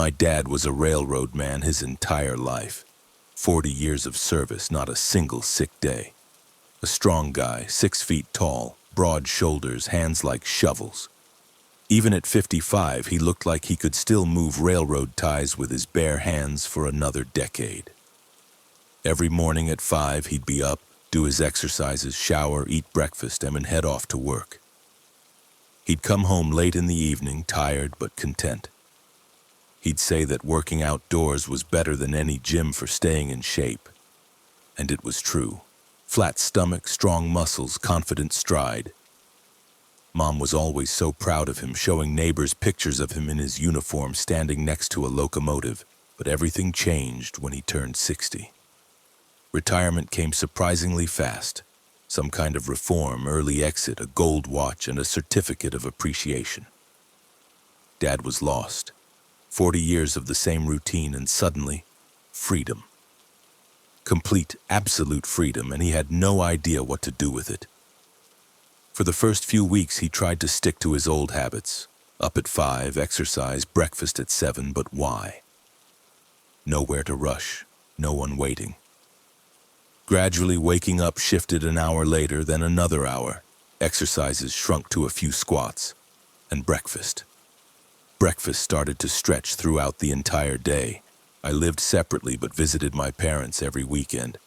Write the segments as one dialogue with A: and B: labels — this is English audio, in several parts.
A: My dad was a railroad man his entire life. 40 years of service, not a single sick day. A strong guy, 6 feet tall, broad shoulders, hands like shovels. Even at 55, he looked like he could still move railroad ties with his bare hands for another decade. Every morning at 5, he'd be up, do his exercises, shower, eat breakfast, and then head off to work. He'd come home late in the evening, tired but content. He'd say that working outdoors was better than any gym for staying in shape. And it was true. Flat stomach, strong muscles, confident stride. Mom was always so proud of him, showing neighbors pictures of him in his uniform standing next to a locomotive, but everything changed when he turned 60. Retirement came surprisingly fast. Some kind of reform, early exit, a gold watch, and a certificate of appreciation. Dad was lost. 40 years of the same routine, and suddenly, freedom. Complete, absolute freedom, and he had no idea what to do with it. For the first few weeks, he tried to stick to his old habits. Up at 5, exercise, breakfast at 7, but why? Nowhere to rush, no one waiting. Gradually, waking up shifted an hour later, then another hour. Exercises shrunk to a few squats. And breakfast. Breakfast started to stretch throughout the entire day. I lived separately but visited my parents every weekend,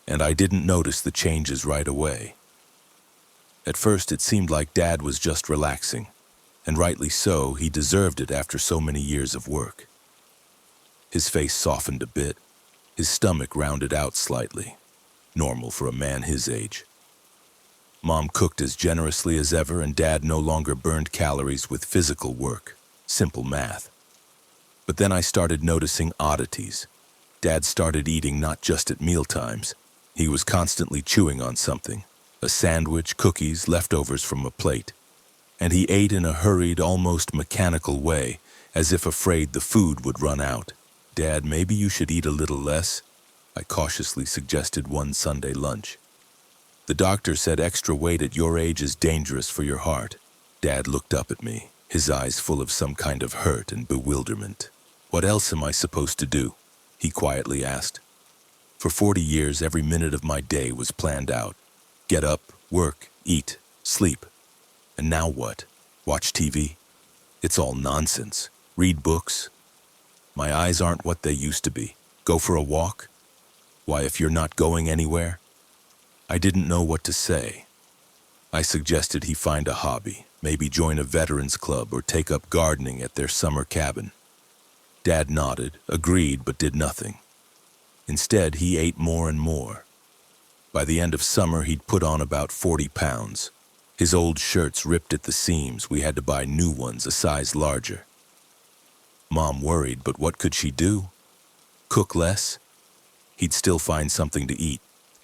A: and I didn't notice the changes right away. At first, it seemed like Dad was just relaxing, and rightly so. He deserved it after so many years of work. His face softened a bit, his stomach rounded out slightly, normal for a man his age. Mom cooked as generously as ever, and Dad no longer burned calories with physical work. Simple math. But then I started noticing oddities. Dad started eating not just at mealtimes. He was constantly chewing on something. A sandwich, cookies, leftovers from a plate. And he ate in a hurried, almost mechanical way, as if afraid the food would run out. "Dad, maybe you should eat a little less," I cautiously suggested one Sunday lunch. "The doctor said extra weight at your age is dangerous for your heart." Dad looked up at me, his eyes full of some kind of hurt and bewilderment. "What else am I supposed to do?" he quietly asked. For 40 years, every minute of my day was planned out. Get up, work, eat, sleep. And now what? Watch TV? It's all nonsense. Read books? My eyes aren't what they used to be. Go for a walk? Why, if you're not going anywhere? I didn't know what to say. I suggested he find a hobby, maybe join a veterans club or take up gardening at their summer cabin. Dad nodded, agreed, but did nothing. Instead, he ate more and more. By the end of summer, he'd put on about 40 pounds. His old shirts ripped at the seams. We had to buy new ones, a size larger. Mom worried, but what could she do? Cook less? He'd still find something to eat.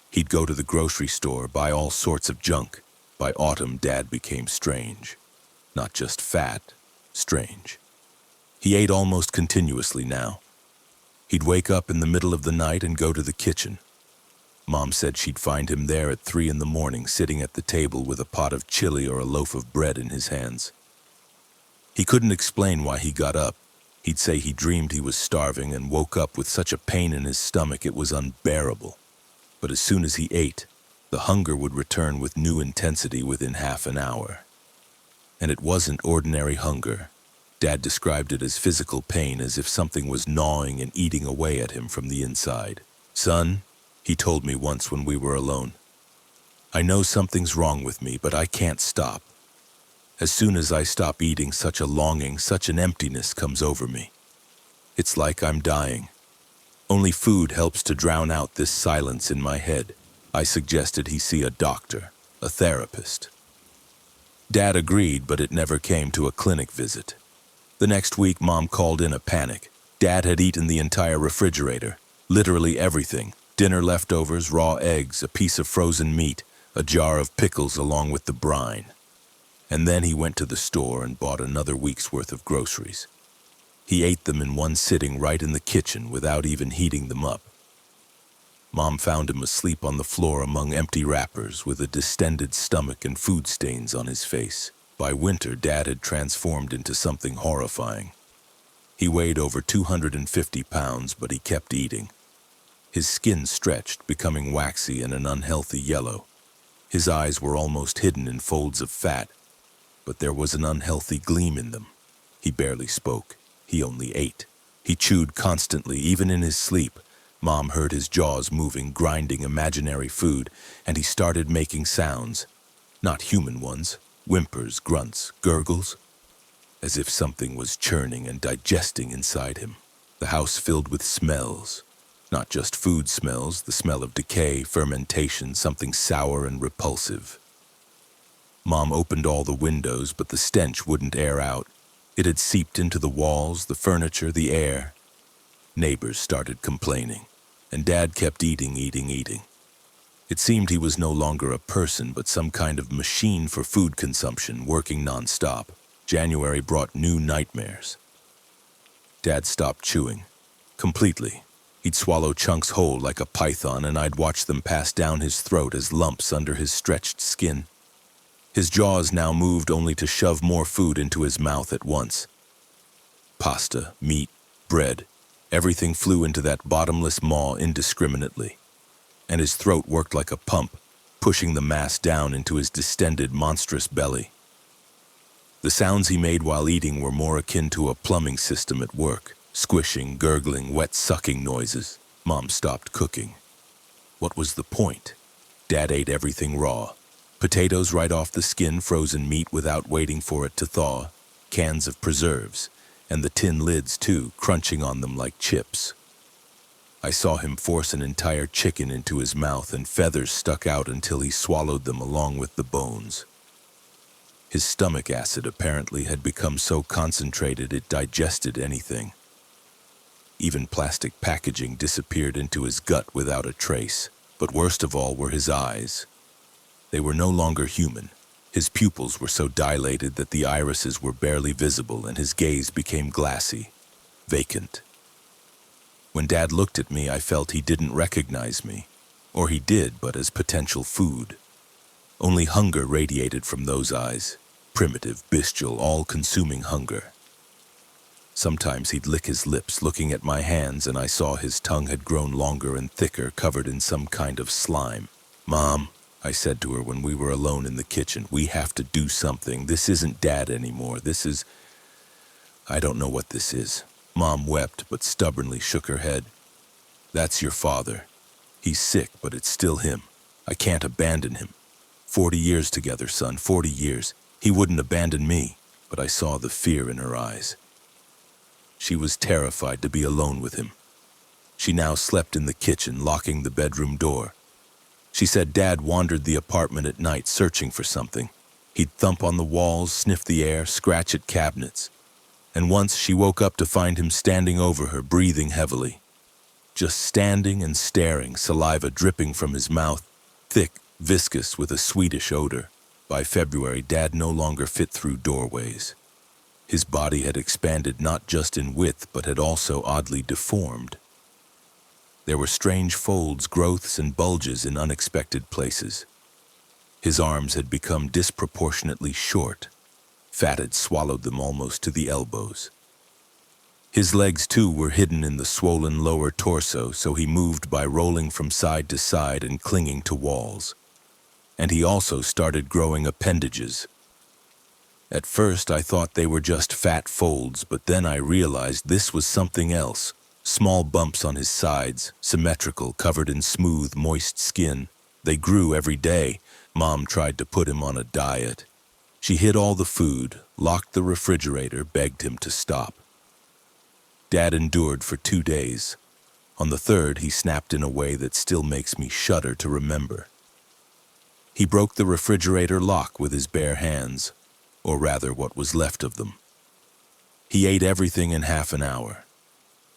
A: He'd go to the grocery store, buy all sorts of junk. By autumn, Dad became strange. Not just fat, strange. He ate almost continuously now. He'd wake up in the middle of the night and go to the kitchen. Mom said she'd find him there at 3 in the morning, sitting at the table with a pot of chili or a loaf of bread in his hands. He couldn't explain why he got up. He'd say he dreamed he was starving and woke up with such a pain in his stomach it was unbearable. But as soon as he ate, the hunger would return with new intensity within half an hour. And it wasn't ordinary hunger. Dad described it as physical pain, as if something was gnawing and eating away at him from the inside. "Son," he told me once when we were alone, "I know something's wrong with me, but I can't stop. As soon as I stop eating, such a longing, such an emptiness comes over me. It's like I'm dying. Only food helps to drown out this silence in my head." I suggested he see a doctor, a therapist. Dad agreed, but it never came to a clinic visit. The next week, Mom called in a panic. Dad had eaten the entire refrigerator, literally everything. Dinner leftovers, raw eggs, a piece of frozen meat, a jar of pickles along with the brine. And then he went to the store and bought another week's worth of groceries. He ate them in one sitting right in the kitchen without even heating them up. Mom found him asleep on the floor among empty wrappers with a distended stomach and food stains on his face. By winter, Dad had transformed into something horrifying. He weighed over 250 pounds, but he kept eating. His skin stretched, becoming waxy and an unhealthy yellow. His eyes were almost hidden in folds of fat, but there was an unhealthy gleam in them. He barely spoke. He only ate. He chewed constantly, even in his sleep. Mom heard his jaws moving, grinding imaginary food, and he started making sounds. Not human ones. Whimpers, grunts, gurgles. As if something was churning and digesting inside him. The house filled with smells. Not just food smells, the smell of decay, fermentation, something sour and repulsive. Mom opened all the windows, but the stench wouldn't air out. It had seeped into the walls, the furniture, the air. Neighbors started complaining, and Dad kept eating. It seemed he was no longer a person, but some kind of machine for food consumption, working nonstop. January brought new nightmares. Dad stopped chewing. Completely. He'd swallow chunks whole like a python, and I'd watch them pass down his throat as lumps under his stretched skin. His jaws now moved only to shove more food into his mouth at once. Pasta, meat, bread, everything flew into that bottomless maw indiscriminately. And his throat worked like a pump, pushing the mass down into his distended, monstrous belly. The sounds he made while eating were more akin to a plumbing system at work. Squishing, gurgling, wet sucking noises. Mom stopped cooking. What was the point? Dad ate everything raw. Potatoes right off the skin, frozen meat without waiting for it to thaw, cans of preserves, and the tin lids too, crunching on them like chips. I saw him force an entire chicken into his mouth, and feathers stuck out until he swallowed them along with the bones. His stomach acid apparently had become so concentrated it digested anything. Even plastic packaging disappeared into his gut without a trace. But worst of all were his eyes. They were no longer human. His pupils were so dilated that the irises were barely visible, and his gaze became glassy, vacant. When Dad looked at me, I felt he didn't recognize me. Or he did, but as potential food. Only hunger radiated from those eyes. Primitive, bestial, all-consuming hunger. Sometimes he'd lick his lips, looking at my hands, and I saw his tongue had grown longer and thicker, covered in some kind of slime. "Mom," I said to her when we were alone in the kitchen, "we have to do something. This isn't Dad anymore. This is... I don't know what this is." Mom wept, but stubbornly shook her head. "That's your father. He's sick, but it's still him. I can't abandon him. 40 years together, son, 40 years. He wouldn't abandon me." But I saw the fear in her eyes. She was terrified to be alone with him. She now slept in the kitchen, locking the bedroom door. She said Dad wandered the apartment at night searching for something. He'd thump on the walls, sniff the air, scratch at cabinets. And once she woke up to find him standing over her, breathing heavily. Just standing and staring, saliva dripping from his mouth, thick, viscous with a sweetish odor. By February, Dad no longer fit through doorways. His body had expanded not just in width, but had also oddly deformed. There were strange folds, growths, and bulges in unexpected places. His arms had become disproportionately short. Fat had swallowed them almost to the elbows. His legs, too, were hidden in the swollen lower torso, so he moved by rolling from side to side and clinging to walls. And he also started growing appendages. At first, I thought they were just fat folds, but then I realized this was something else. Small bumps on his sides, symmetrical, covered in smooth, moist skin. They grew every day. Mom tried to put him on a diet. She hid all the food, locked the refrigerator, begged him to stop. Dad endured for 2 days. On the third, he snapped in a way that still makes me shudder to remember. He broke the refrigerator lock with his bare hands, or rather what was left of them. He ate everything in half an hour.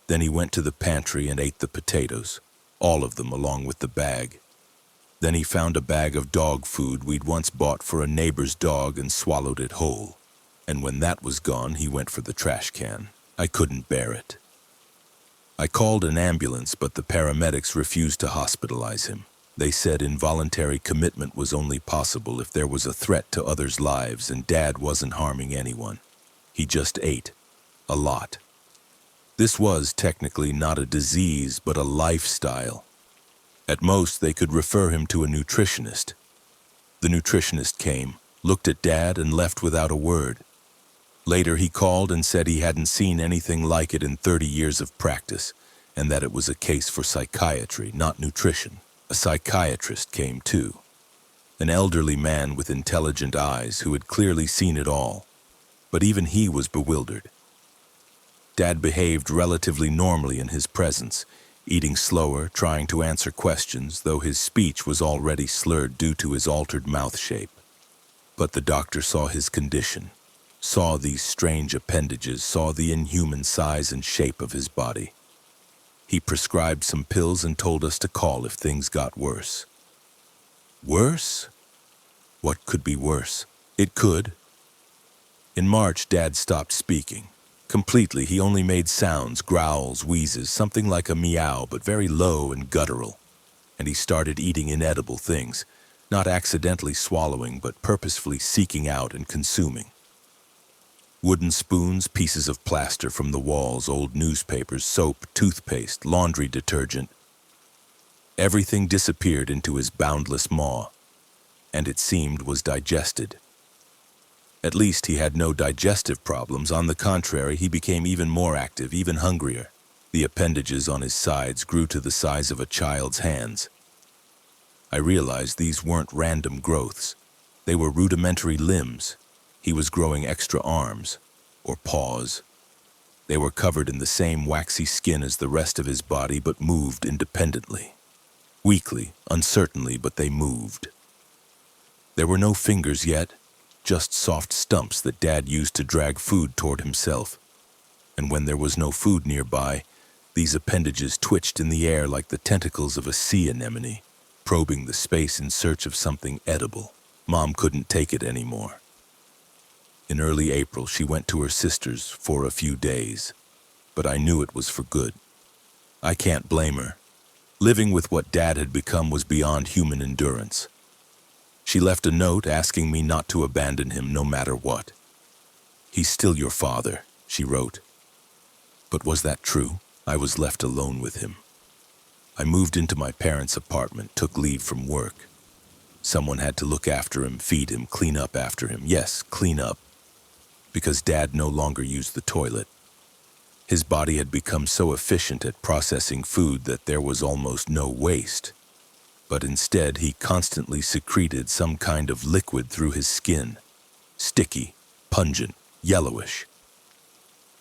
A: Then he went to the pantry and ate the potatoes, all of them along with the bag. Then he found a bag of dog food we'd once bought for a neighbor's dog and swallowed it whole. And when that was gone, he went for the trash can. I couldn't bear it. I called an ambulance, but the paramedics refused to hospitalize him. They said involuntary commitment was only possible if there was a threat to others' lives, and Dad wasn't harming anyone. He just ate. A lot. This was technically not a disease, but a lifestyle. At most, they could refer him to a nutritionist. The nutritionist came, looked at Dad, and left without a word. Later, he called and said he hadn't seen anything like it in 30 years of practice, and that it was a case for psychiatry, not nutrition. A psychiatrist came too. An elderly man with intelligent eyes who had clearly seen it all. But even he was bewildered. Dad behaved relatively normally in his presence, eating slower, trying to answer questions, though his speech was already slurred due to his altered mouth shape. But the doctor saw his condition, saw these strange appendages, saw the inhuman size and shape of his body. He prescribed some pills and told us to call if things got worse. Worse? What could be worse? It could. In March, Dad stopped speaking. Completely, he only made sounds, growls, wheezes, something like a meow, but very low and guttural. And he started eating inedible things, not accidentally swallowing, but purposefully seeking out and consuming. Wooden spoons, pieces of plaster from the walls, old newspapers, soap, toothpaste, laundry detergent. Everything disappeared into his boundless maw, and it seemed was digested. At least he had no digestive problems. On the contrary, he became even more active, even hungrier. The appendages on his sides grew to the size of a child's hands. I realized these weren't random growths. They were rudimentary limbs. He was growing extra arms, or paws. They were covered in the same waxy skin as the rest of his body, but moved independently. Weakly, uncertainly, but they moved. There were no fingers yet, just soft stumps that Dad used to drag food toward himself. And when there was no food nearby, these appendages twitched in the air like the tentacles of a sea anemone, probing the space in search of something edible. Mom couldn't take it anymore. In early April, she went to her sister's for a few days, but I knew it was for good. I can't blame her. Living with what Dad had become was beyond human endurance. She left a note asking me not to abandon him no matter what. "He's still your father," she wrote. But was that true? I was left alone with him. I moved into my parents' apartment, took leave from work. Someone had to look after him, feed him, clean up after him. Yes, clean up. Because Dad no longer used the toilet. His body had become so efficient at processing food that there was almost no waste. But instead, he constantly secreted some kind of liquid through his skin. Sticky, pungent, yellowish.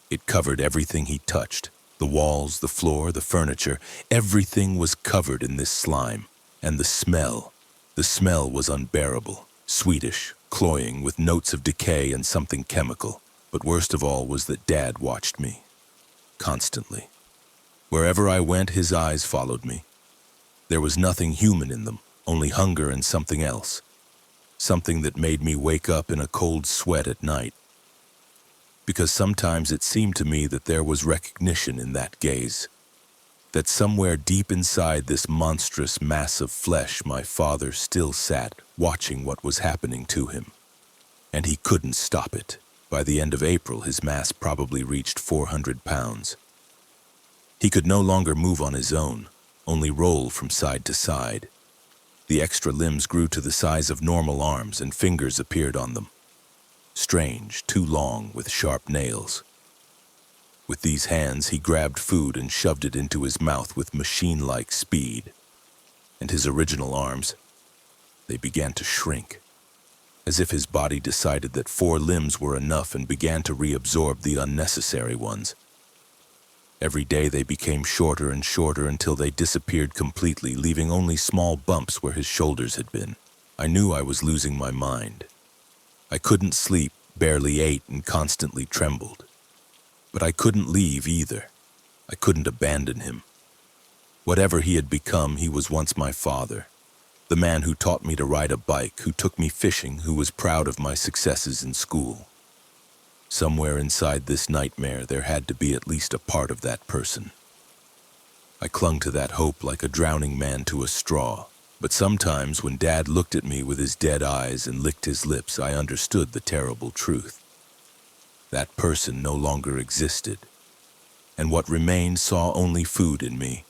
A: It covered everything he touched. The walls, the floor, the furniture. Everything was covered in this slime. And the smell was unbearable. Sweetish, cloying, with notes of decay and something chemical. But worst of all was that Dad watched me. Constantly. Wherever I went, his eyes followed me. There was nothing human in them, only hunger and something else. Something that made me wake up in a cold sweat at night. Because sometimes it seemed to me that there was recognition in that gaze. That somewhere deep inside this monstrous mass of flesh, my father still sat, watching what was happening to him. And he couldn't stop it. By the end of April, his mass probably reached 400 pounds. He could no longer move on his own, only roll from side to side. The extra limbs grew to the size of normal arms and fingers appeared on them. Strange, too long, with sharp nails. With these hands, he grabbed food and shoved it into his mouth with machine-like speed. And his original arms, they began to shrink, as if his body decided that 4 limbs were enough and began to reabsorb the unnecessary ones. Every day they became shorter and shorter until they disappeared completely, leaving only small bumps where his shoulders had been. I knew I was losing my mind. I couldn't sleep, barely ate, and constantly trembled. But I couldn't leave either. I couldn't abandon him. Whatever he had become, he was once my father. The man who taught me to ride a bike, who took me fishing, who was proud of my successes in school. Somewhere inside this nightmare, there had to be at least a part of that person. I clung to that hope like a drowning man to a straw. But sometimes when Dad looked at me with his dead eyes and licked his lips, I understood the terrible truth. That person no longer existed. and what remained saw only food in me.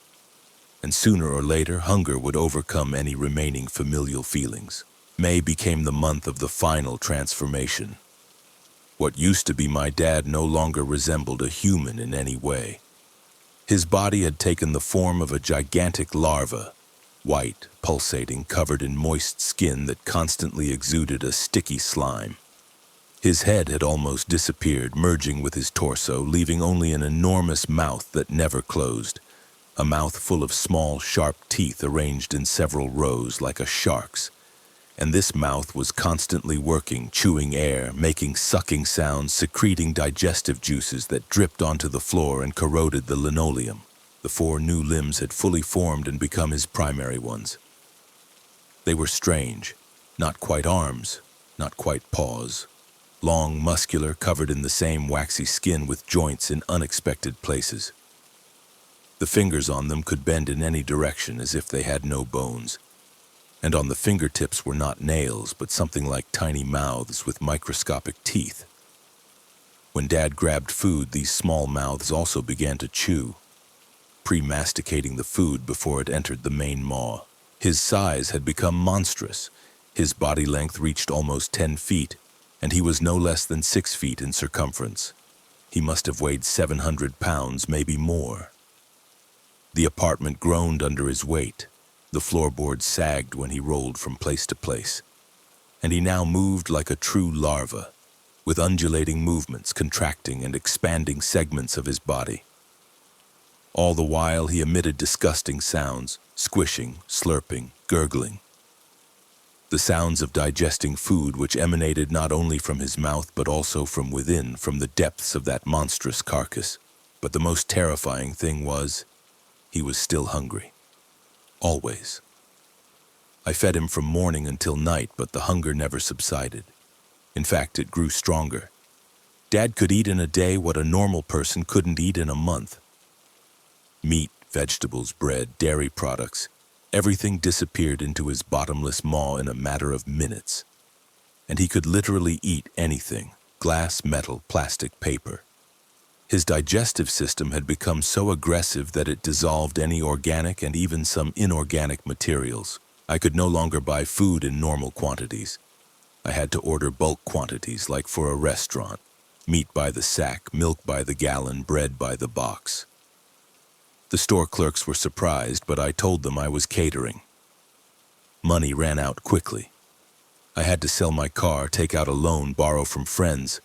A: And sooner or later, hunger would overcome any remaining familial feelings. May became the month of the final transformation. What used to be my dad no longer resembled a human in any way. His body had taken the form of a gigantic larva, white, pulsating, covered in moist skin that constantly exuded a sticky slime. His head had almost disappeared, merging with his torso, leaving only an enormous mouth that never closed, a mouth full of small, sharp teeth arranged in several rows like a shark's. And this mouth was constantly working, chewing air, making sucking sounds, secreting digestive juices that dripped onto the floor and corroded the linoleum. The 4 new limbs had fully formed and become his primary ones. They were strange, not quite arms, not quite paws. Long, muscular, covered in the same waxy skin with joints in unexpected places. The fingers on them could bend in any direction as if they had no bones. And on the fingertips were not nails, but something like tiny mouths with microscopic teeth. When Dad grabbed food, these small mouths also began to chew, pre-masticating the food before it entered the main maw. His size had become monstrous. His body length reached almost 10 feet, and he was no less than 6 feet in circumference. He must have weighed 700 pounds, maybe more. The apartment groaned under his weight. The floorboards sagged when he rolled from place to place. And he now moved like a true larva, with undulating movements, contracting and expanding segments of his body. All the while he emitted disgusting sounds, squishing, slurping, gurgling. The sounds of digesting food which emanated not only from his mouth but also from within, from the depths of that monstrous carcass. But the most terrifying thing was, he was still hungry. Always. I fed him from morning until night, but the hunger never subsided. In fact, it grew stronger. Dad could eat in a day what a normal person couldn't eat in a month. Meat, vegetables, bread, dairy products, everything disappeared into his bottomless maw in a matter of minutes. And he could literally eat anything: glass, metal, plastic, paper. His digestive system had become so aggressive that it dissolved any organic and even some inorganic materials. I could no longer buy food in normal quantities. I had to order bulk quantities, like for a restaurant. Meat by the sack, milk by the gallon, bread by the box. The store clerks were surprised, but I told them I was catering. Money ran out quickly. I had to sell my car, take out a loan, borrow from friends.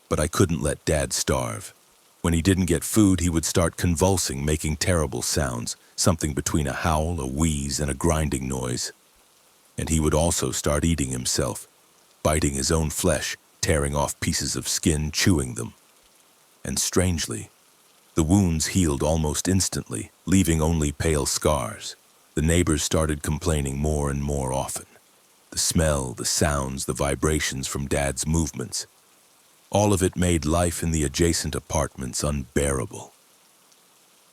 A: But I couldn't let Dad starve. When he didn't get food, he would start convulsing, making terrible sounds, something between a howl, a wheeze, and a grinding noise. And he would also start eating himself, biting his own flesh, tearing off pieces of skin, chewing them. And strangely, the wounds healed almost instantly, leaving only pale scars. The neighbors started complaining more and more often. The smell, the sounds, the vibrations from Dad's movements. All of it made life in the adjacent apartments unbearable.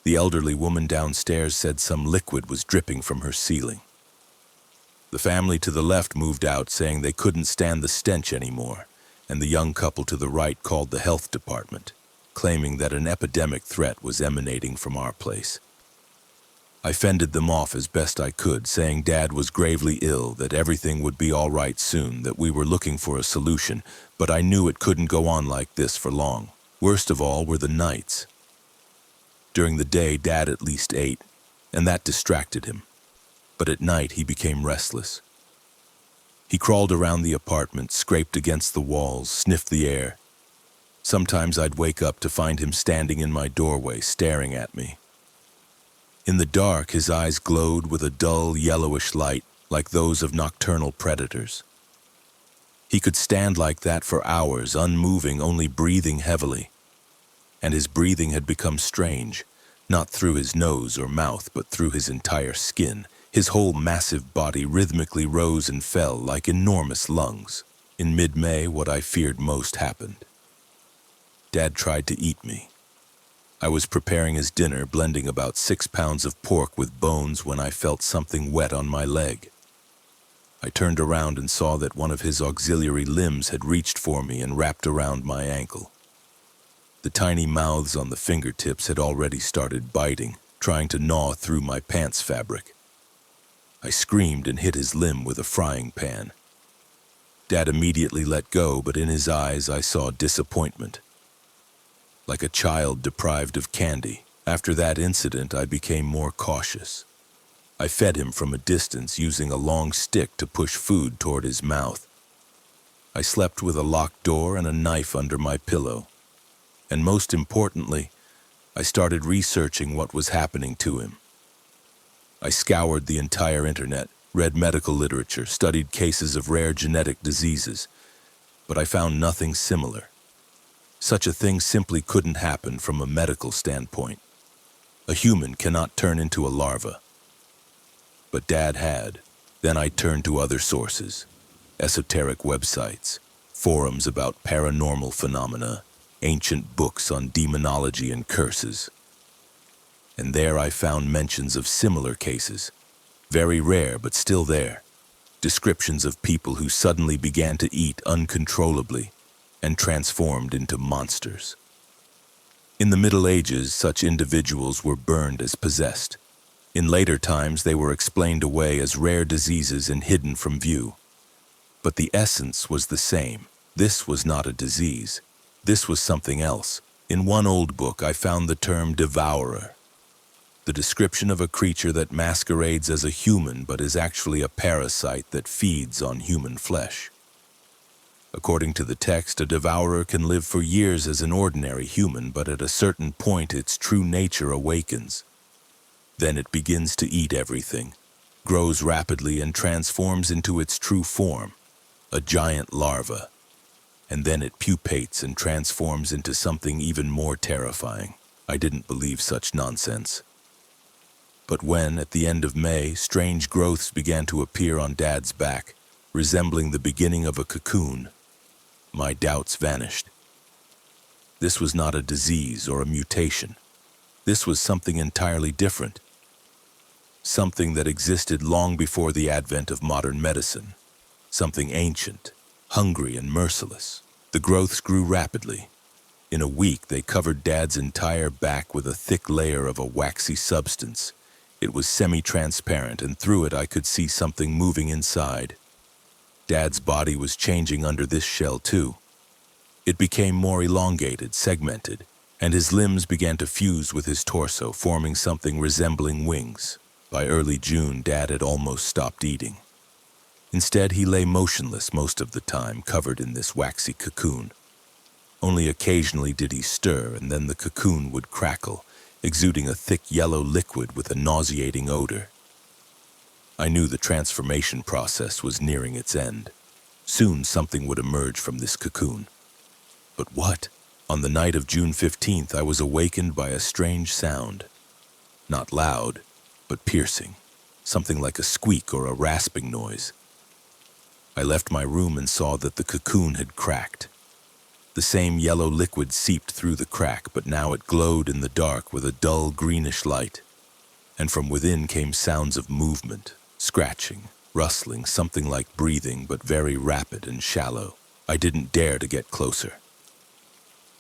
A: The elderly woman downstairs said some liquid was dripping from her ceiling. The family to the left moved out, saying they couldn't stand the stench anymore, and the young couple to the right called the health department, claiming that an epidemic threat was emanating from our place. I fended them off as best I could, saying Dad was gravely ill, that everything would be all right soon, that we were looking for a solution, but I knew it couldn't go on like this for long. Worst of all were the nights. During the day, Dad at least ate, and that distracted him. But at night, he became restless. He crawled around the apartment, scraped against the walls, sniffed the air. Sometimes I'd wake up to find him standing in my doorway, staring at me. In the dark, his eyes glowed with a dull, yellowish light, like those of nocturnal predators. He could stand like that for hours, unmoving, only breathing heavily. And his breathing had become strange, not through his nose or mouth, but through his entire skin. His whole massive body rhythmically rose and fell like enormous lungs. In mid-May, what I feared most happened. Dad tried to eat me. I was preparing his dinner, blending about 6 pounds of pork with bones, when I felt something wet on my leg. I turned around and saw that one of his auxiliary limbs had reached for me and wrapped around my ankle. The tiny mouths on the fingertips had already started biting, trying to gnaw through my pants fabric. I screamed and hit his limb with a frying pan. Dad immediately let go, but in his eyes I saw disappointment. Like a child deprived of candy, after that incident I became more cautious. I fed him from a distance using a long stick to push food toward his mouth. I slept with a locked door and a knife under my pillow. And most importantly, I started researching what was happening to him. I scoured the entire internet, read medical literature, studied cases of rare genetic diseases, but I found nothing similar. Such a thing simply couldn't happen from a medical standpoint. A human cannot turn into a larva. But Dad had. Then I turned to other sources, esoteric websites, forums about paranormal phenomena, ancient books on demonology and curses. And there I found mentions of similar cases, very rare but still there, descriptions of people who suddenly began to eat uncontrollably and transformed into monsters. In the Middle Ages, such individuals were burned as possessed. In later times, they were explained away as rare diseases and hidden from view. But the essence was the same. This was not a disease. This was something else. In one old book, I found the term devourer, the description of a creature that masquerades as a human but is actually a parasite that feeds on human flesh. According to the text, a devourer can live for years as an ordinary human, but at a certain point its true nature awakens. Then it begins to eat everything, grows rapidly and transforms into its true form, a giant larva. And then it pupates and transforms into something even more terrifying. I didn't believe such nonsense. But when, at the end of May, strange growths began to appear on Dad's back, resembling the beginning of a cocoon, my doubts vanished. This was not a disease or a mutation. This was something entirely different. Something that existed long before the advent of modern medicine. Something ancient, hungry and merciless. The growths grew rapidly. In a week, they covered Dad's entire back with a thick layer of a waxy substance. It was semi-transparent, and through it I could see something moving inside. Dad's body was changing under this shell too. It became more elongated, segmented, and his limbs began to fuse with his torso, forming something resembling wings. By early June, Dad had almost stopped eating. Instead, he lay motionless most of the time, covered in this waxy cocoon. Only occasionally did he stir, and then the cocoon would crackle, exuding a thick yellow liquid with a nauseating odor. I knew the transformation process was nearing its end. Soon something would emerge from this cocoon. But what? On the night of June 15th, I was awakened by a strange sound. Not loud, but piercing. Something like a squeak or a rasping noise. I left my room and saw that the cocoon had cracked. The same yellow liquid seeped through the crack, but now it glowed in the dark with a dull greenish light. And from within came sounds of movement, scratching, rustling, something like breathing, but very rapid and shallow. I didn't dare to get closer.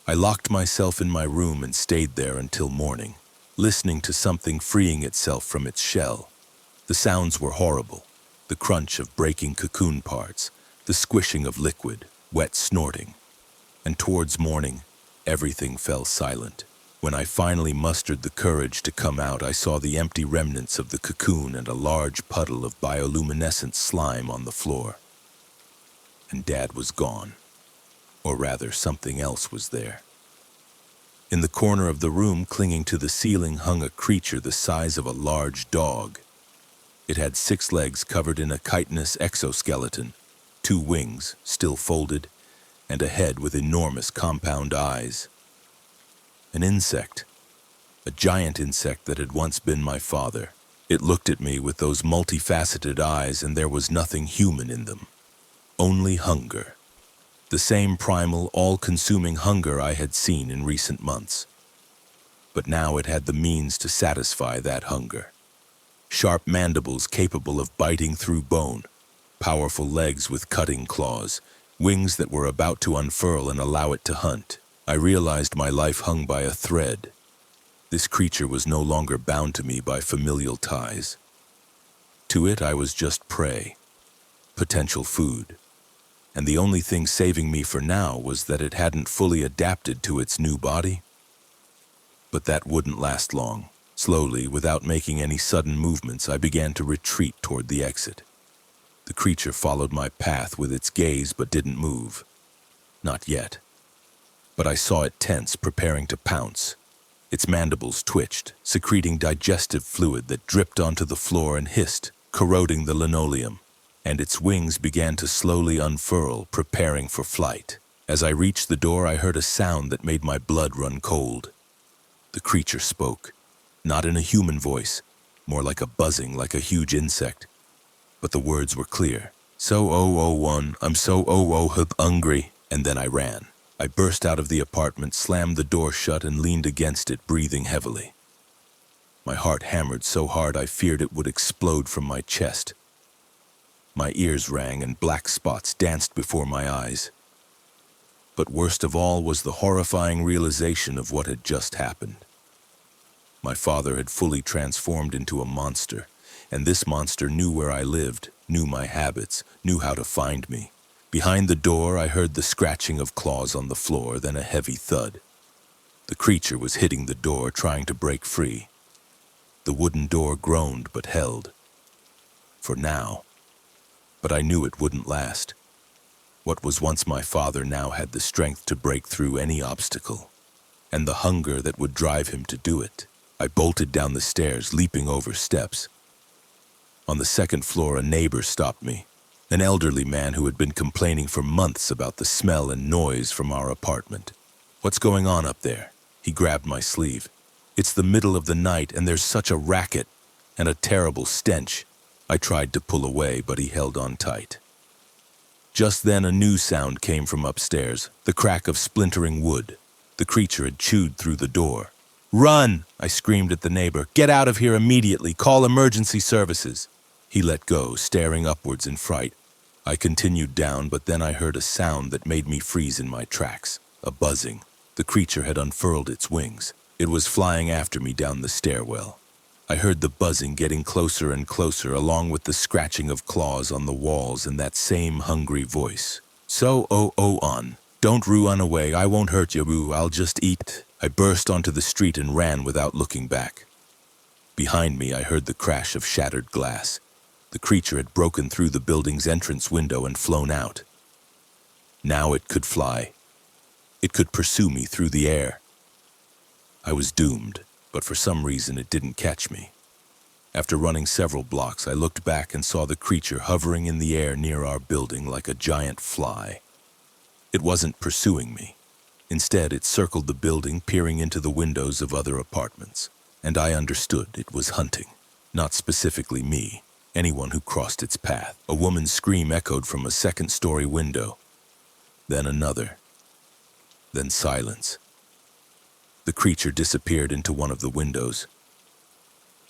A: I locked myself in my room and stayed there until morning, listening to something freeing itself from its shell. The sounds were horrible. The crunch of breaking cocoon parts, the squishing of liquid, wet snorting. And towards morning, everything fell silent. When I finally mustered the courage to come out, I saw the empty remnants of the cocoon and a large puddle of bioluminescent slime on the floor. And Dad was gone. Or rather, something else was there. In the corner of the room, clinging to the ceiling, hung a creature the size of a large dog. It had 6 legs covered in a chitinous exoskeleton, 2 wings, still folded, and a head with enormous compound eyes. An insect, a giant insect that had once been my father. It looked at me with those multifaceted eyes, and there was nothing human in them. Only hunger. The same primal, all-consuming hunger I had seen in recent months. But now it had the means to satisfy that hunger. Sharp mandibles capable of biting through bone, powerful legs with cutting claws, wings that were about to unfurl and allow it to hunt. I realized my life hung by a thread. This creature was no longer bound to me by familial ties. To it, I was just prey, potential food, and the only thing saving me for now was that it hadn't fully adapted to its new body. But that wouldn't last long. Slowly, without making any sudden movements, I began to retreat toward the exit. The creature followed my path with its gaze but didn't move. Not yet. But I saw it tense, preparing to pounce. Its mandibles twitched, secreting digestive fluid that dripped onto the floor and hissed, corroding the linoleum. And its wings began to slowly unfurl, preparing for flight. As I reached the door, I heard a sound that made my blood run cold. The creature spoke, not in a human voice, more like a buzzing, like a huge insect. But the words were clear. "So I'm so hungry." And then I ran. I burst out of the apartment, slammed the door shut, and leaned against it, breathing heavily. My heart hammered so hard I feared it would explode from my chest. My ears rang and black spots danced before my eyes. But worst of all was the horrifying realization of what had just happened. My father had fully transformed into a monster, and this monster knew where I lived, knew my habits, knew how to find me. Behind the door, I heard the scratching of claws on the floor, then a heavy thud. The creature was hitting the door, trying to break free. The wooden door groaned but held. For now. But I knew it wouldn't last. What was once my father now had the strength to break through any obstacle, and the hunger that would drive him to do it. I bolted down the stairs, leaping over steps. On the second floor, a neighbor stopped me, an elderly man who had been complaining for months about the smell and noise from our apartment. "What's going on up there?" He grabbed my sleeve. "It's the middle of the night, and there's such a racket and a terrible stench." I tried to pull away, but he held on tight. Just then, a new sound came from upstairs, the crack of splintering wood. The creature had chewed through the door. "Run!" I screamed at the neighbor. "Get out of here immediately! Call emergency services!" He let go, staring upwards in fright. I continued down, but then I heard a sound that made me freeze in my tracks. A buzzing. The creature had unfurled its wings. It was flying after me down the stairwell. I heard the buzzing getting closer and closer, along with the scratching of claws on the walls and that same hungry voice. "So on. Don't run away. I won't hurt you, I'll just eat." I burst onto the street and ran without looking back. Behind me, I heard the crash of shattered glass. The creature had broken through the building's entrance window and flown out. Now it could fly. It could pursue me through the air. I was doomed, but for some reason it didn't catch me. After running several blocks, I looked back and saw the creature hovering in the air near our building like a giant fly. It wasn't pursuing me. Instead, it circled the building, peering into the windows of other apartments. And I understood it was hunting. Not specifically me, anyone who crossed its path. A woman's scream echoed from a second-story window. Then another. Then silence. The creature disappeared into one of the windows.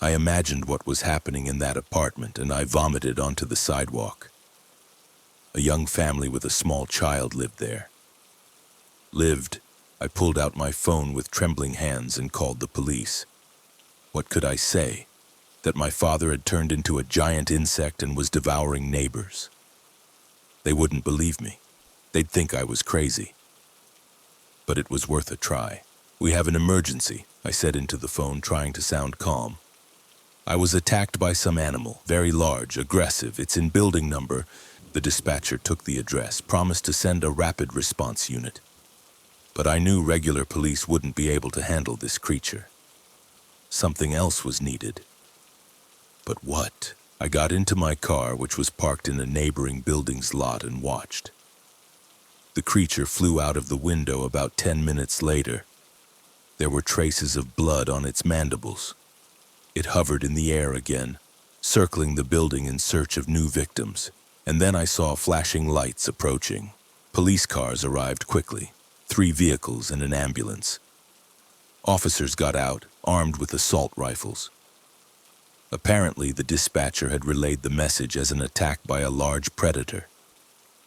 A: I imagined what was happening in that apartment, and I vomited onto the sidewalk. A young family with a small child lived there. I pulled out my phone with trembling hands and called the police. What could I say? That my father had turned into a giant insect and was devouring neighbors. They wouldn't believe me. They'd think I was crazy. But it was worth a try. "We have an emergency," I said into the phone, trying to sound calm. "I was attacked by some animal, very large, aggressive. It's in building number." The dispatcher took the address, promised to send a rapid response unit. But I knew regular police wouldn't be able to handle this creature. Something else was needed. But what? I got into my car, which was parked in a neighboring building's lot, and watched. The creature flew out of the window about 10 minutes later. There were traces of blood on its mandibles. It hovered in the air again, circling the building in search of new victims. And then I saw flashing lights approaching. Police cars arrived quickly, 3 vehicles and an ambulance. Officers got out, armed with assault rifles. Apparently, the dispatcher had relayed the message as an attack by a large predator.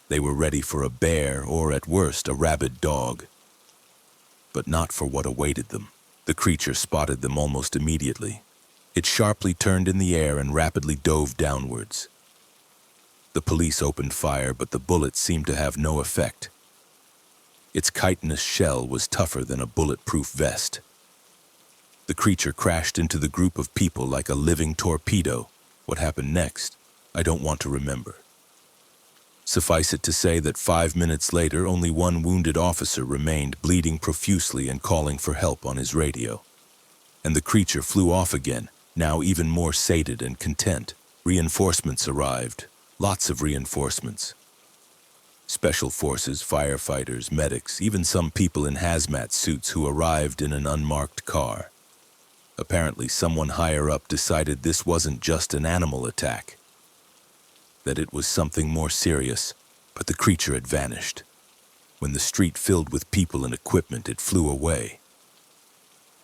A: They were ready for a bear or, at worst, a rabid dog. but not for what awaited them. The creature spotted them almost immediately. It sharply turned in the air and rapidly dove downwards. The police opened fire, but the bullets seemed to have no effect. Its chitinous shell was tougher than a bulletproof vest. The creature crashed into the group of people like a living torpedo. What happened next, I don't want to remember. Suffice it to say that 5 minutes later, only one wounded officer remained, bleeding profusely and calling for help on his radio. And the creature flew off again, now even more sated and content. Reinforcements arrived. Lots of reinforcements. Special forces, firefighters, medics, even some people in hazmat suits who arrived in an unmarked car. Apparently, someone higher up decided this wasn't just an animal attack, that it was something more serious, but the creature had vanished. When the street filled with people and equipment, it flew away.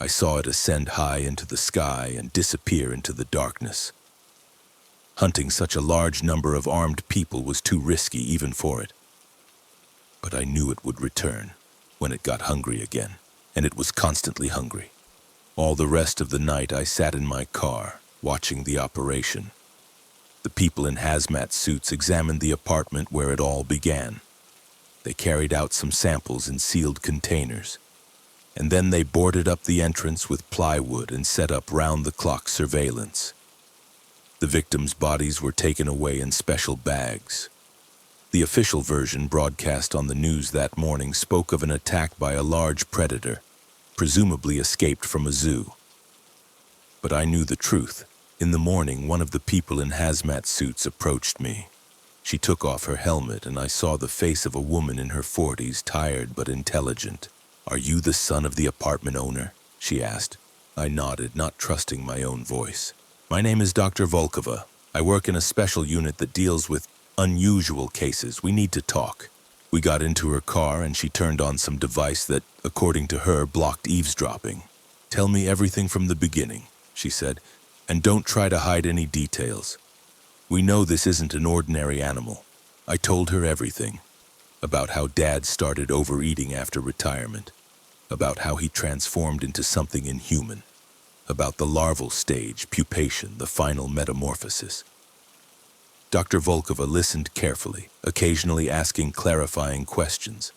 A: I saw it ascend high into the sky and disappear into the darkness. Hunting such a large number of armed people was too risky even for it. But I knew it would return when it got hungry again, and it was constantly hungry. All the rest of the night I sat in my car, watching the operation. The people in hazmat suits examined the apartment where it all began. They carried out some samples in sealed containers, and then they boarded up the entrance with plywood and set up round-the-clock surveillance. The victims' bodies were taken away in special bags. The official version broadcast on the news that morning spoke of an attack by a large predator, presumably escaped from a zoo. But I knew the truth. In the morning, one of the people in hazmat suits approached me. She took off her helmet, and I saw the face of a woman in her 40s, tired but intelligent. "Are you the son of the apartment owner?" she asked. I nodded, not trusting my own voice. "My name is Dr. Volkova. I work in a special unit that deals with unusual cases. We need to talk." We got into her car and she turned on some device that, according to her, blocked eavesdropping. "Tell me everything from the beginning," she said, "and don't try to hide any details. We know this isn't an ordinary animal." I told her everything. About how Dad started overeating after retirement. About how he transformed into something inhuman. About the larval stage, pupation, the final metamorphosis. Dr. Volkova listened carefully, occasionally asking clarifying questions.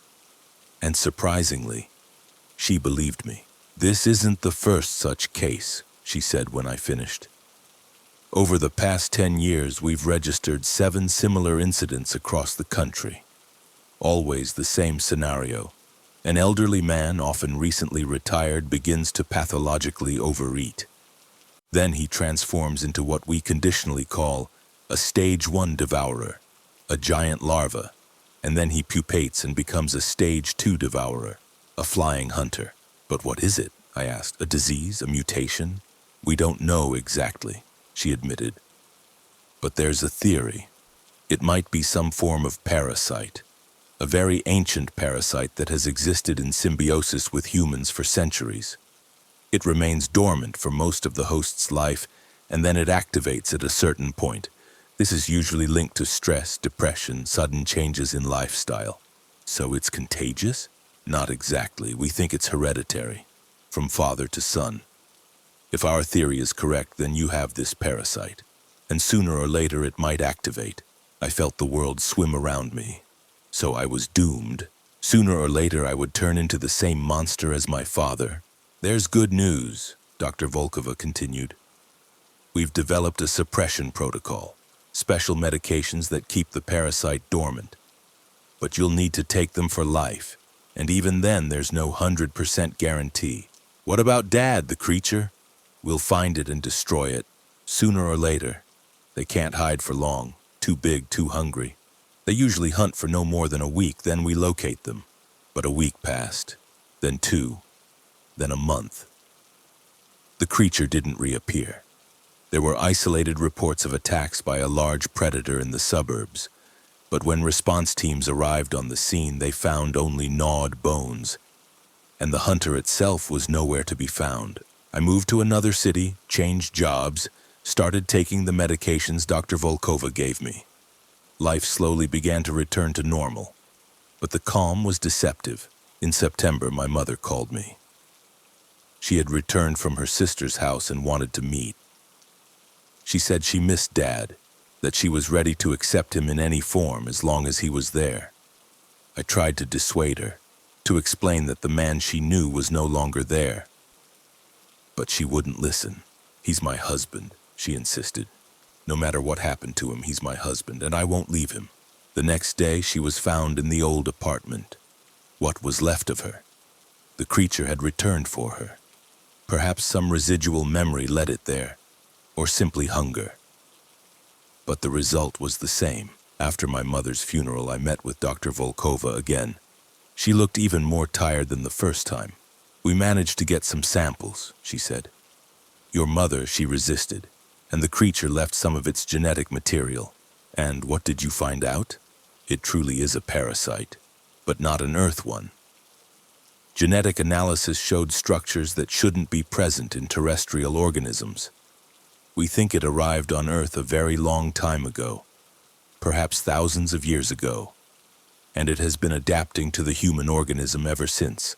A: And surprisingly, she believed me. "This isn't the first such case," she said when I finished. "Over the past 10 years, we've registered 7 similar incidents across the country. Always the same scenario. An elderly man, often recently retired, begins to pathologically overeat. Then he transforms into what we conditionally call a stage 1 devourer, a giant larva, and then he pupates and becomes a stage 2 devourer, a flying hunter. But what is it?" I asked. "A disease? A mutation?" "We don't know exactly," she admitted. "But there's a theory. It might be some form of parasite, a very ancient parasite that has existed in symbiosis with humans for centuries. It remains dormant for most of the host's life, and then it activates at a certain point. This is usually linked to stress, depression, sudden changes in lifestyle." "So it's contagious?" "Not exactly. We think it's hereditary, from father to son. If our theory is correct, then you have this parasite, and sooner or later it might activate." I felt the world swim around me. So I was doomed. Sooner or later I would turn into the same monster as my father. "There's good news," Dr. Volkova continued. "We've developed a suppression protocol. Special medications that keep the parasite dormant. But you'll need to take them for life, and even then there's no 100% guarantee." "What about Dad, the creature?" "We'll find it and destroy it, sooner or later. They can't hide for long, too big, too hungry. They usually hunt for no more than a week, then we locate them. But a week passed, then 2, then a month. The creature didn't reappear. There were isolated reports of attacks by a large predator in the suburbs, but when response teams arrived on the scene, they found only gnawed bones, and the hunter itself was nowhere to be found. I moved to another city, changed jobs, started taking the medications Dr. Volkova gave me. Life slowly began to return to normal, but the calm was deceptive. In September, my mother called me. She had returned from her sister's house and wanted to meet. She said she missed Dad, that she was ready to accept him in any form as long as he was there. I tried to dissuade her, to explain that the man she knew was no longer there. But she wouldn't listen. "He's my husband," she insisted. "No matter what happened to him, he's my husband, and I won't leave him." The next day, she was found in the old apartment. What was left of her? The creature had returned for her. Perhaps some residual memory led it there, or simply hunger. But the result was the same. After my mother's funeral, I met with Dr. Volkova again. She looked even more tired than the first time. "We managed to get some samples," she said. "Your mother," she resisted, "and the creature left some of its genetic material. And what did you find out? It truly is a parasite, but not an Earth one. Genetic analysis showed structures that shouldn't be present in terrestrial organisms. We think it arrived on Earth a very long time ago, perhaps thousands of years ago, and it has been adapting to the human organism ever since.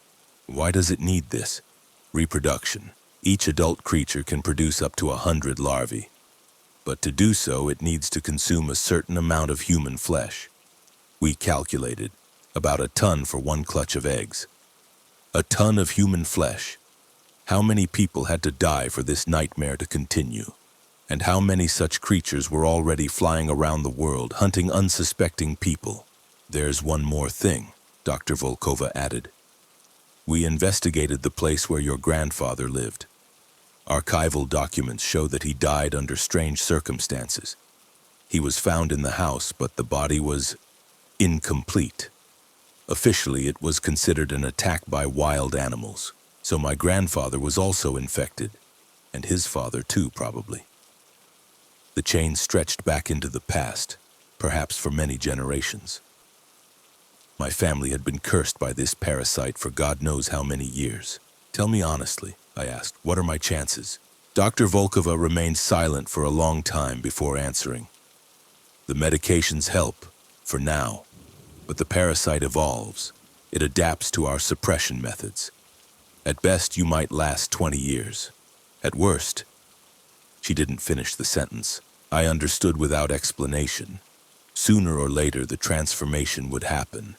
A: Why does it need this? Reproduction. Each adult creature can produce up to 100 larvae, but to do so, it needs to consume a certain amount of human flesh. We calculated about a ton for one clutch of eggs. A ton of human flesh. How many people had to die for this nightmare to continue? And how many such creatures were already flying around the world, hunting unsuspecting people? There's one more thing," Dr. Volkova added. "We investigated the place where your grandfather lived. Archival documents show that he died under strange circumstances. He was found in the house, but the body was incomplete. Officially, it was considered an attack by wild animals, so my grandfather was also infected, and his father too, probably. The chain stretched back into the past, perhaps for many generations. My family had been cursed by this parasite for God knows how many years. Tell me honestly," I asked, "what are my chances?" Dr. Volkova remained silent for a long time before answering. "The medications help, for now. But the parasite evolves. It adapts to our suppression methods. At best, you might last 20 years. At worst..." She didn't finish the sentence. I understood without explanation. Sooner or later, the transformation would happen,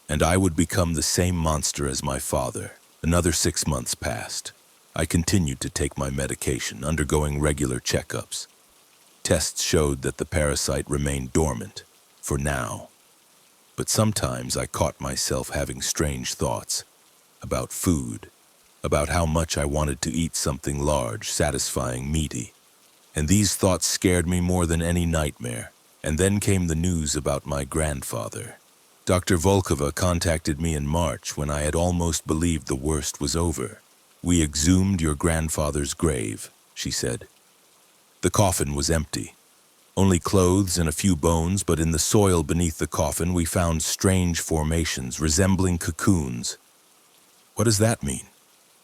A: and I would become the same monster as my father. Another 6 months passed. I continued to take my medication, undergoing regular checkups. Tests showed that the parasite remained dormant, for now. But sometimes I caught myself having strange thoughts about food, about how much I wanted to eat something large, satisfying, meaty. And these thoughts scared me more than any nightmare. And then came the news about my grandfather. Dr. Volkova contacted me in March when I had almost believed the worst was over. "We exhumed your grandfather's grave," she said. "The coffin was empty. Only clothes and a few bones, but in the soil beneath the coffin we found strange formations resembling cocoons." "What does that mean?"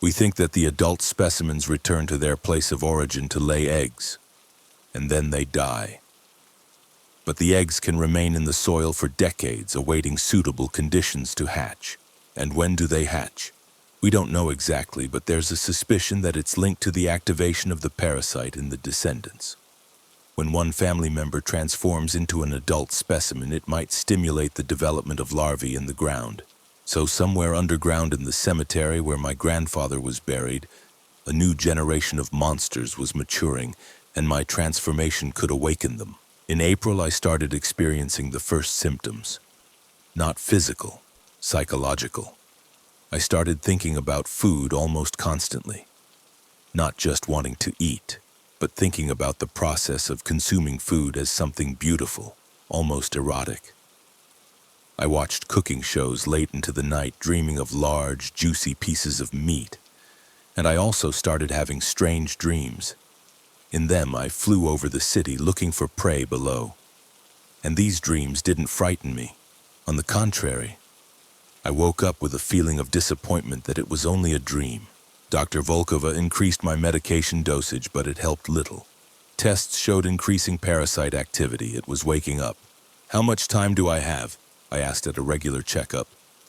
A: "We think that the adult specimens return to their place of origin to lay eggs, and then they die. But the eggs can remain in the soil for decades, awaiting suitable conditions to hatch. And when do they hatch? We don't know exactly, but there's a suspicion that it's linked to the activation of the parasite in the descendants. When one family member transforms into an adult specimen, it might stimulate the development of larvae in the ground. So somewhere underground in the cemetery where my grandfather was buried, a new generation of monsters was maturing, and my transformation could awaken them. In April, I started experiencing the first symptoms. Not physical, psychological. I started thinking about food almost constantly. Not just wanting to eat, but thinking about the process of consuming food as something beautiful, almost erotic. I watched cooking shows late into the night, dreaming of large, juicy pieces of meat. And I also started having strange dreams. In them, I flew over the city looking for prey below. And these dreams didn't frighten me. On the contrary, I woke up with a feeling of disappointment that it was only a dream. Dr. Volkova increased my medication dosage, but it helped little. Tests showed increasing parasite activity. It was waking up. "How much time do I have?" I asked at a regular checkup.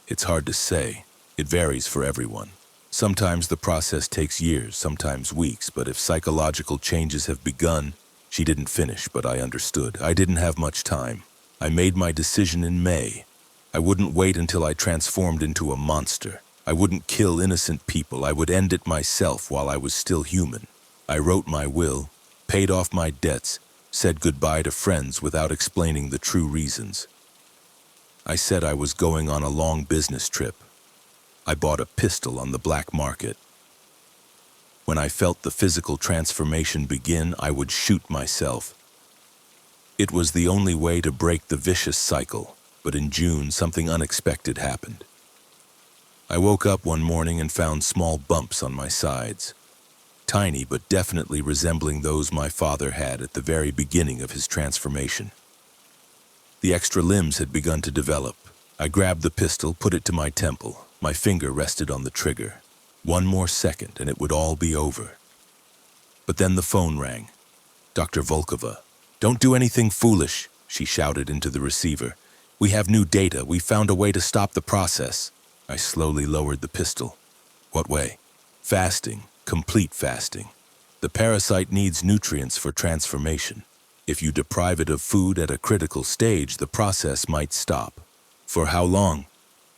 A: "It's hard to say. It varies for everyone. Sometimes the process takes years, sometimes weeks, but if psychological changes have begun, she didn't finish, but I understood. I didn't have much time. I made my decision in May. I wouldn't wait until I transformed into a monster. I wouldn't kill innocent people. I would end it myself while I was still human. I wrote my will, paid off my debts, said goodbye to friends without explaining the true reasons. I said I was going on a long business trip. I bought a pistol on the black market. When I felt the physical transformation begin, I would shoot myself. It was the only way to break the vicious cycle, but in June, something unexpected happened. I woke up one morning and found small bumps on my sides. Tiny, but definitely resembling those my father had at the very beginning of his transformation. The extra limbs had begun to develop. I grabbed the pistol, put it to my temple. My finger rested on the trigger. One more second and it would all be over. But then the phone rang. Dr. Volkova. "Don't do anything foolish," she shouted into the receiver. "We have new data. We found a way to stop the process." I slowly lowered the pistol. "What way?" "Fasting. Complete fasting. The parasite needs nutrients for transformation. If you deprive it of food at a critical stage, the process might stop. For how long?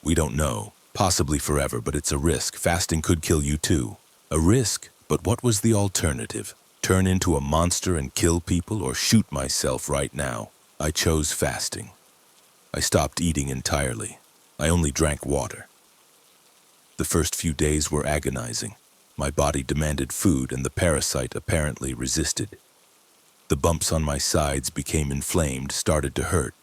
A: We don't know. Possibly forever, but it's a risk. Fasting could kill you too." A risk? But what was the alternative? Turn into a monster and kill people, or shoot myself right now? I chose fasting. I stopped eating entirely. I only drank water. The first few days were agonizing. My body demanded food and the parasite apparently resisted. The bumps on my sides became inflamed, started to hurt.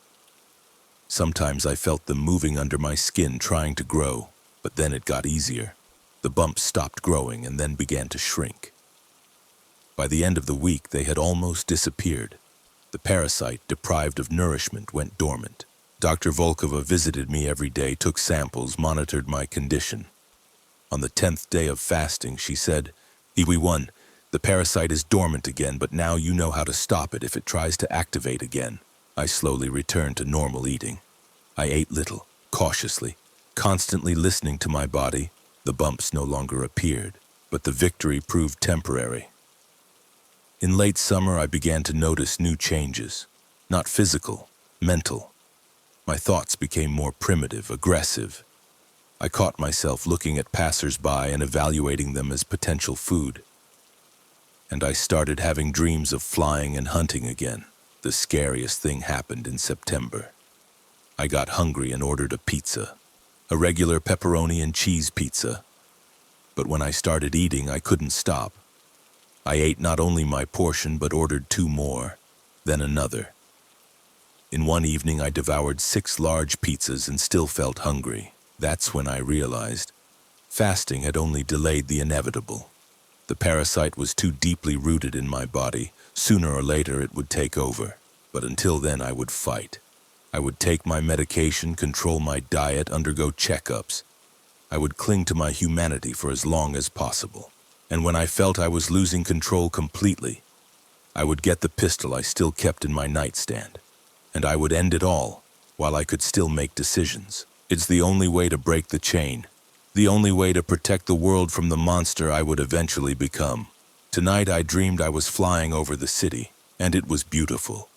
A: Sometimes I felt them moving under my skin, trying to grow, but then it got easier. The bumps stopped growing and then began to shrink. By the end of the week, they had almost disappeared. The parasite, deprived of nourishment, went dormant. Dr. Volkova visited me every day, took samples, monitored my condition. On the 10th day of fasting, she said, "Iwi-1, the parasite is dormant again, but now you know how to stop it if it tries to activate again." I slowly returned to normal eating. I ate little, cautiously, constantly listening to my body. The bumps no longer appeared, but the victory proved temporary. In late summer, I began to notice new changes. Not physical, mental. My thoughts became more primitive, aggressive. I caught myself looking at passers-by and evaluating them as potential food. And I started having dreams of flying and hunting again. The scariest thing happened in September. I got hungry and ordered a pizza, a regular pepperoni and cheese pizza. But when I started eating, I couldn't stop. I ate not only my portion, but ordered 2 more, then another. In one evening, I devoured 6 large pizzas and still felt hungry. That's when I realized fasting had only delayed the inevitable. The parasite was too deeply rooted in my body. Sooner or later, it would take over. But until then, I would fight. I would take my medication, control my diet, undergo checkups. I would cling to my humanity for as long as possible. And when I felt I was losing control completely, I would get the pistol I still kept in my nightstand. And I would end it all, while I could still make decisions. It's the only way to break the chain. The only way to protect the world from the monster I would eventually become. Tonight I dreamed I was flying over the city, and it was beautiful.